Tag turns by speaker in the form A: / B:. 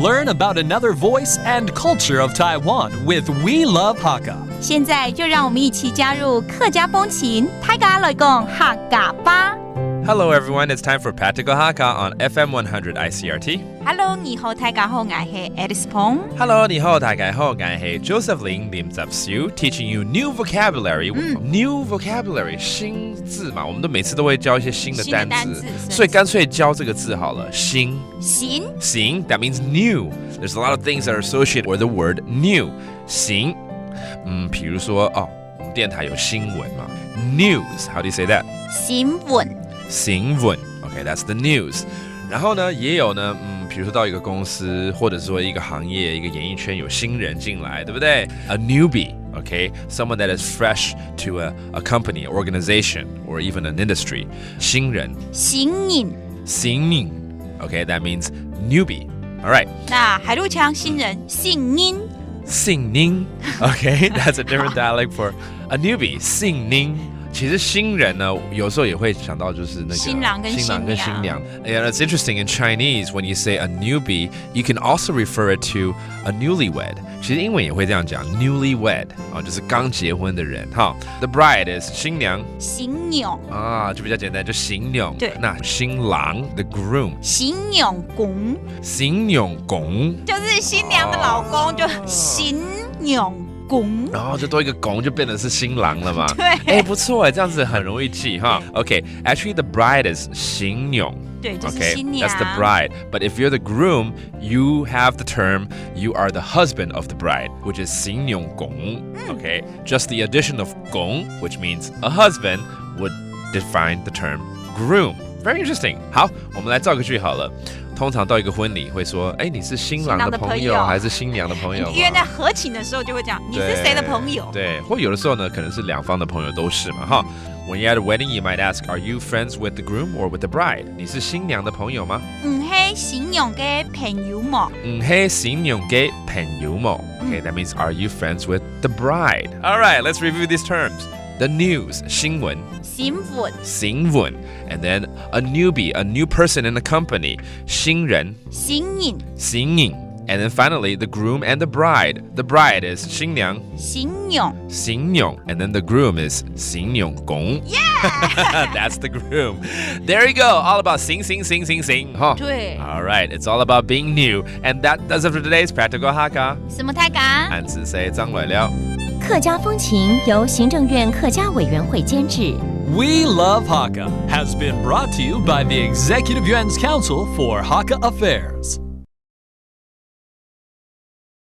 A: Learn about another voice and culture of Taiwan with We Love Hakka.
B: 现在就让我们一起加入客家风情，大家来讲客家吧。
C: Hello everyone, it's time for Practical Hakka on FM 100 Icrt.
B: Hello， 你好，大家好，我係 Alice Pong。Hello,
C: 你好，大家好，我係 Joseph Ling Lim Zapsu, teaching you new vocabulary. New vocabulary, 新字嘛，我们每次都会教一些新的单词，所以干脆教这个字好了，新。新 that means new. There's a lot of things that are associated with the word new. 新，比如说我们电台有新闻嘛 ，news. How do you say that?
B: 新闻
C: Okay, that's the news. 然后呢，也有呢，比如说到一个公司，或者说一个行业、一个演艺圈有新人进来，对不对 ？A newbie, okay, someone that is fresh to a company, organization, or even an industry. 新人，
B: 新人
C: okay, that means newbie. All right.
B: 那海陆腔新人，姓宁
C: okay, that's a different dialect for a newbie. 姓宁。其实新人呢，有时候也会想到就是那个
B: 新郎跟新娘。
C: Yeah, it's interesting in Chinese when you say a newbie, you can also refer it to a newlywed. 其实英文也会这样讲 ，newlywed 就是刚结婚的人哈。The bride is 新娘，就比较简单，就新娘。
B: 对，
C: 那新郎 the groom，
B: 新娘公就是新娘的老公，就新娘公，
C: 然后就多一个公就变成是新郎了嘛。
B: 对，
C: 不错，这样子很容易记哈。Okay, actually the bride is 新娘。
B: 对，就是新娘。
C: Okay, that's the bride. But if you're the groom, you have the term you are the husband of the bride, which is 新娘公。Okay, just the addition of 公, which means a husband, would define the term groom. Very interesting. 好，我们来造个句好了。通常到一个婚礼会说，你是新郎的朋友还是新娘的朋友？
B: 因为在合请的时候就会讲，你是谁的朋友？
C: 对，或有的时候呢，可能是两方的朋友都是嘛，哈。When you're at a wedding, you might ask, "Are you friends with the groom or with the bride?" 你是新娘的朋友吗？
B: 是新娘的朋友嘛？
C: 是新娘的朋友嘛？ Okay, that means are you friends with the bride? All right, let's review these terms. The news, 新闻 and then a newbie, a new person in a company, 新人 and then finally the groom and the bride. The bride is 新娘 and then the groom is 新娘公
B: Yeah!
C: That's the groom. There you go, all about 新huh?
B: 对
C: All right, it's all about being new. And that does it for today's Practical Hakka.
B: 什么太感？
C: 俺是谁张伟了。
D: 客家风情由行政院客家委员会监制。
A: We Love Hakka has been brought to you by the Executive Yuan's Council for Hakka Affairs.